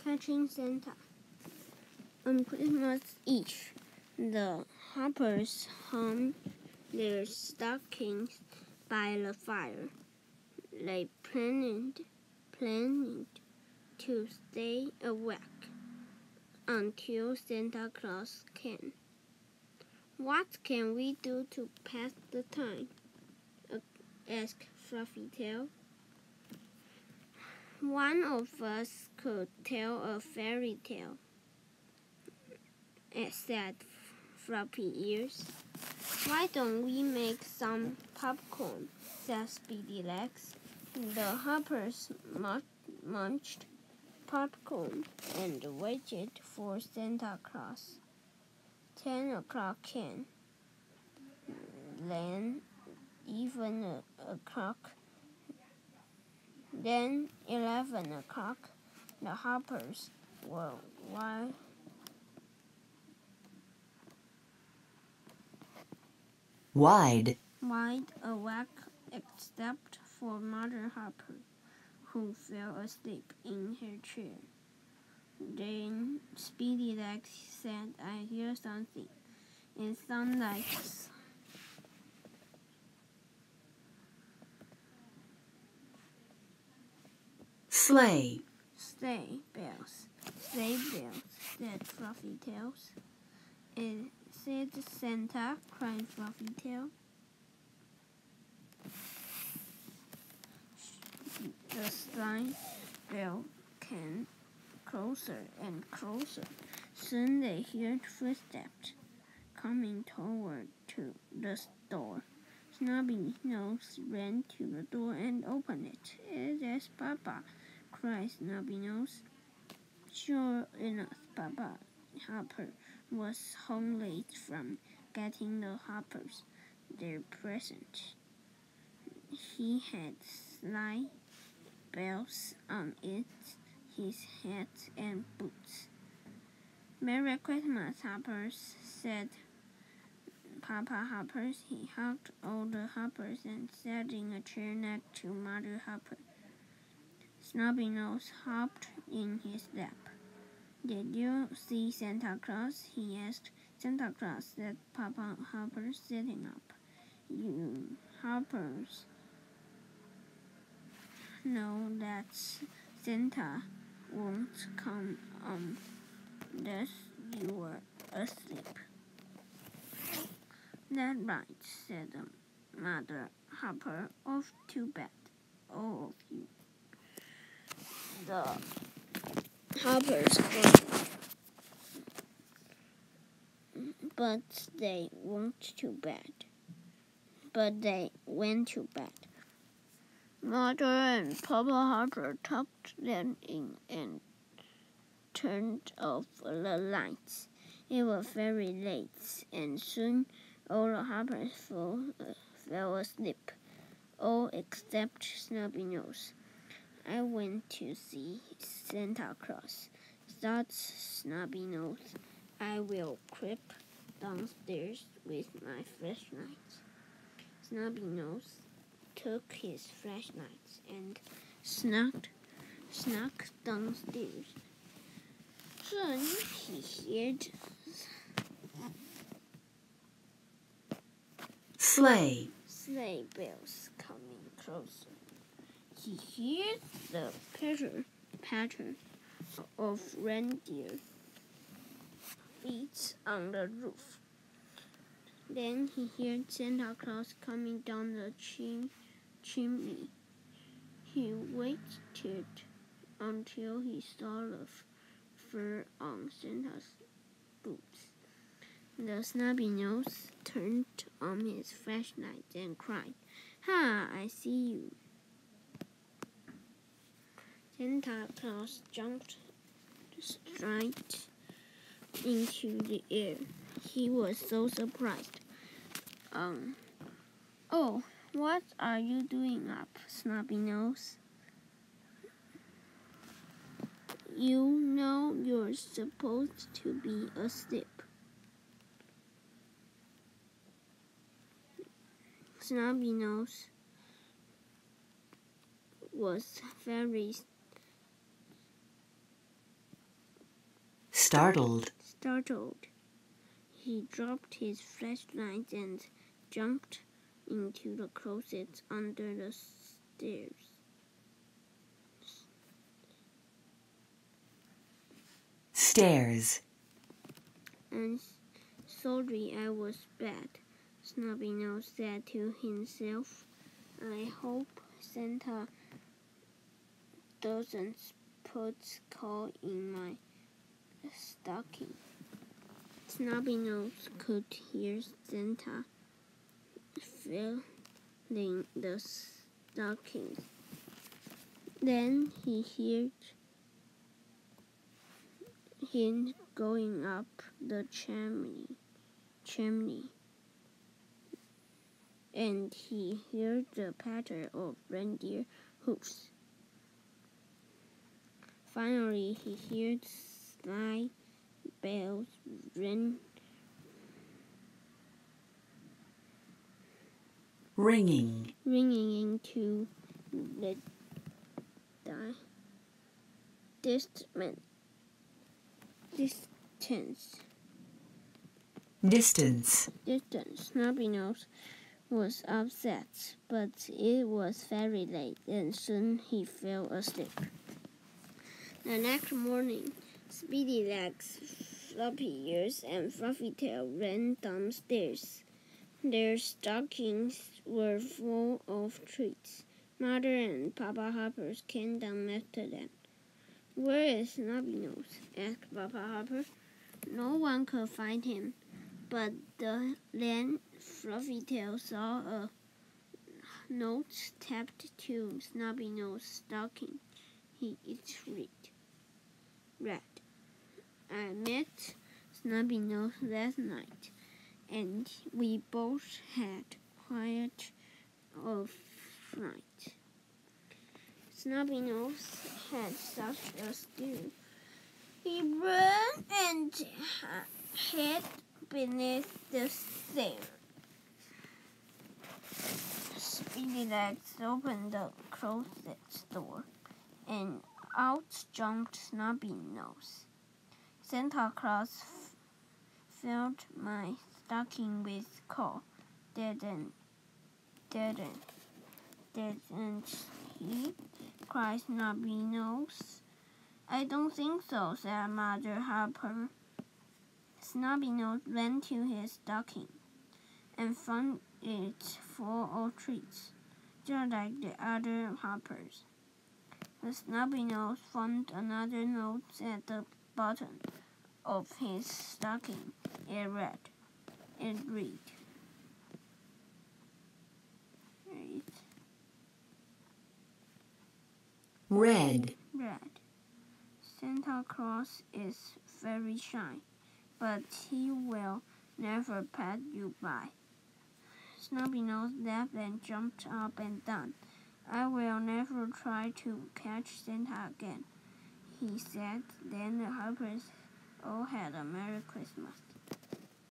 Fetching Santa. On Christmas Eve, the Hoppers hung their stockings by the fire. They planned to stay awake until Santa Claus came. "What can we do to pass the time?" asked Fluffytail. "One of us could tell a fairy tale," said Floppy Ears. "Why don't we make some popcorn?" said Speedy Legs. The Hoppers munched popcorn and waited for Santa Claus. 10 o'clock came. Then 11 o'clock. The Hoppers were wide awake except for Mother Hopper, who fell asleep in her chair. Then Speedy Legs said, "I hear something. It sounds like sleigh bells." "Sleigh bells," said Fluffytails. "Is it Santa?" cried Fluffytail. The sleigh bell came closer and closer. Soon they heard footsteps coming toward the door. Snubby-Nose ran to the door and opened it. "It's Papa," cried Snubby-Nose. Sure enough, Papa Hopper was home late from getting the Hoppers their present. He had sleigh bells on his hat and boots. "Merry Christmas, Hoppers," said Papa Hopper. He hugged all the Hoppers and sat in a chair next to Mother Hopper. Snubby-Nose hopped in his lap. "Did you see Santa Claus?" he asked. "Santa Claus," said Papa Hopper, sitting up. "You Hoppers know that Santa won't come unless you are asleep." "That's right," said Mother Hopper. "Off to bed, all of you." The Hoppers they went to bed. Mother and Papa Hopper tucked them in and turned off the lights. It was very late, and soon all the Hoppers fell asleep, all except Snubby-Nose. "I went to see Santa Claus," thought Snubby-Nose. "I will creep downstairs with my flashlight." Snubby-Nose took his flashlight and snuck downstairs. Soon he heard sleigh bells coming closer. He heard the patter of reindeer feet on the roof. Then he heard Santa Claus coming down the chimney. He waited until he saw the fur on Santa's boots. The Snubby-Nose turned on his flashlight and cried, "Ha! I see you." Santa Claus jumped straight into the air. He was so surprised. "Oh, what are you doing up, Snubby-Nose? You know you're supposed to be asleep." Snubby-Nose was very Startled. He dropped his flashlight and jumped into the closet under the stairs. Stairs. I'm sorry I was bad, Snubby-Nose said to himself. I hope Santa doesn't put coal in my stocking. Snubby-Nose could hear Santa filling the stockings. Then he heard him going up the chimney, and he heard the patter of reindeer hoofs. Finally, he heard sleigh bells Ringing. Into the distance. Snubby-Nose was upset, but it was very late, and soon he fell asleep. The next morning, Speedy Legs, Floppy Ears, and Fluffy Tail ran downstairs. Their stockings were full of treats. Mother and Papa Hopper came down after them. Where is Snubby-Nose? Asked Papa Hopper. No one could find him, but then Fluffy Tail saw a note tapped to Snubby-Nose's stocking. It read, I met Snubby-Nose last night, and we both had quite a fright. Snubby-Nose had such a stew. He ran and hid beneath the stairs. Speedy Legs opened the closet door, and out jumped Snubby-Nose. Santa Claus filled my stocking with coal, didn't he? Cried Snubby-Nose. I don't think so, said Mother Hopper. Snubby-Nose ran to his stocking and found it full of treats, just like the other Hoppers. But Snubby-Nose found another note at the bottom of his stocking. It read, Red. Santa Claus is very shy, but he will never pass you by. Snubby-Nose laughed and jumped up and down. I will never try to catch Santa again, he said. Then the Hoppers all had a Merry Christmas.